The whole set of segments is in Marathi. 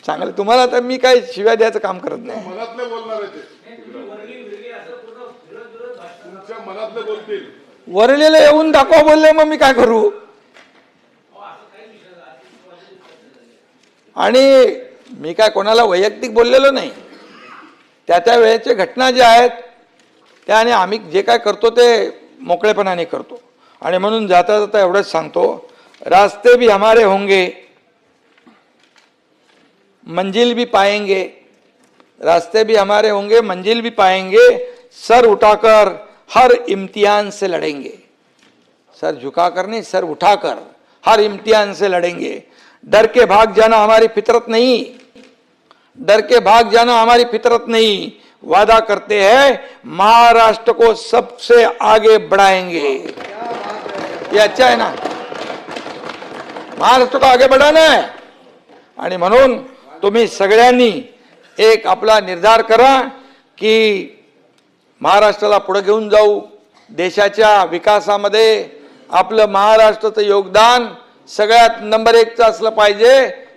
चांगलं तुम्हाला तर मी काय शिव्या द्यायचं काम करत नाही. मनातले बोलणार आहे ते, तुमच्या मनातले बोलतील. वरलेलं येऊन दाखवा बोलले, मग मी काय करू? आणि मी काय कोणाला वैयक्तिक बोललेलो नाही. त्या वेळेचे घटना ज्या आहेत त्या, आणि आम्ही जे काय करतो ते मोकळेपणाने करतो. आणि म्हणून जाता जाता एवढंच सांगतो, रास्ते भी हमारे होंगे, मंजिल भी पाएंगे. रास्ते भी हमारे होंगे, मंजिल भी पाएंगे. सर उठाकर हर इम्तिहान से लड़ेंगे. सर झुकाकर नहीं, सर उठाकर हर इम्तिहान से लड़ेंगे. डर के भाग जाना हमारी फितरत नहीं, डर के भाग जाना हमारी फितरत नहीं. वादा करते हैं महाराष्ट्र को सबसे आगे बढ़ाएंगे. ये अच्छा है ना, महाराष्ट्र को आगे बढ़ाना है. आणि म्हणून तुम्ही सगळ्यांनी एक आपला निर्धार करा की महाराष्ट्राला पुढे घेऊन जाऊ. देशाच्या विकासामध्ये आपलं महाराष्ट्राचं योगदान सगळ्यात नंबर 1चं असलं पाहिजे,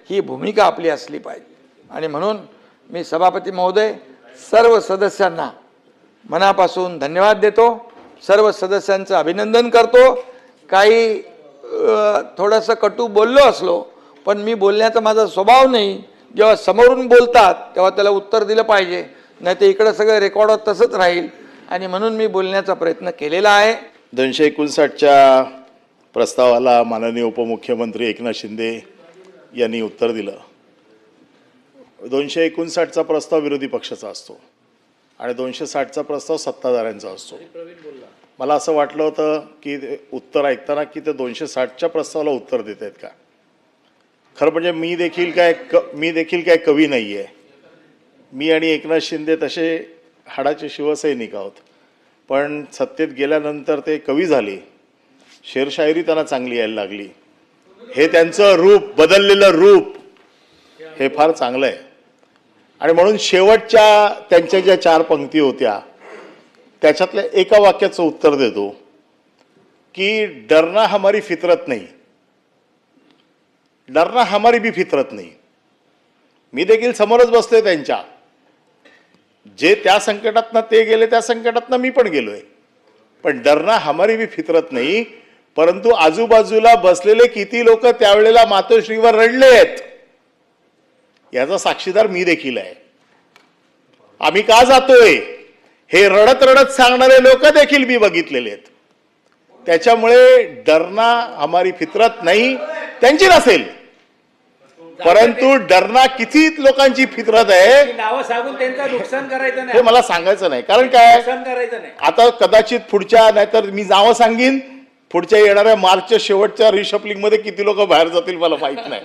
ही भूमिका आपली असली पाहिजे. आणि म्हणून मी सभापती महोदय सर्व सदस्यांना मनापासून धन्यवाद देतो, सर्व सदस्यांचं अभिनंदन करतो. काही थोडंसं कटू बोललो असलो, पण मी बोलण्याचा माझा स्वभाव नाही. जेव्हा समोरून बोलतात तेव्हा त्याला उत्तर दिलं पाहिजे, नाही तर इकडं सगळं रेकॉर्ड तसंच राहील. आणि म्हणून मी बोलण्याचा प्रयत्न केलेला आहे. 259च्या प्रस्तावाला माननीय उपमुख्यमंत्री एकनाथ शिंदे यांनी उत्तर दिलं. 259चा प्रस्ताव विरोधी पक्षाचा असतो आणि 260चा प्रस्ताव सत्ताधाऱ्यांचा असतो. मला असं वाटलं होतं की उत्तर ऐकताना की ते 260च्या प्रस्तावाला उत्तर देत आहेत का. खरं म्हणजे मी देखील काय कवी नाही आहे. मी आणि एकनाथ शिंदे तसे हाडाचे शिवसैनिक आहोत, पण सत्तेत गेल्यानंतर ते कवी झाले. शेरशायरी त्यांना चांगली यायला लागली. हे त्यांचं रूप, बदललेलं रूप हे फार चांगलं आहे. आणि म्हणून शेवटच्या त्यांच्या ज्या 4 पंक्ती होत्या त्याच्यातल्या एका वाक्याचं उत्तर देतो की डरना हमारी फितरत नहीं, डरना हमारी भी फितरत नहीं. मी देखील समोरच बसलोय त्यांच्या. जे त्या संकटातनं ते गेले त्या संकटातनं मी पण गेलोय. पण डरना हमारी भी फितरत नहीं. परंतु आजूबाजूला बसलेले किती लोक त्यावेळेला मातोश्रीवर रडलेत याचा साक्षीदार मी देखील आहे. आम्ही का जातोय हे रडत रडत सांगणारे लोक देखील मी बघितलेले आहेत. त्याच्यामुळे डरना हमारी फितरत नाही त्यांची नसेल, परंतु डरना किती लोकांची फितरत आहे नावं सांगून त्यांचं नुकसान करायचं नाही हे मला सांगायचं नाही. कारण काय, नुकसान करायचं नाही. आता कदाचित पुढच्या, नाहीतर मी नावं सांगीन पुढच्या येणाऱ्या मार्चच्या शेवटच्या रिशफलिंग मध्ये किती लोक बाहेर जातील मला माहित नाही.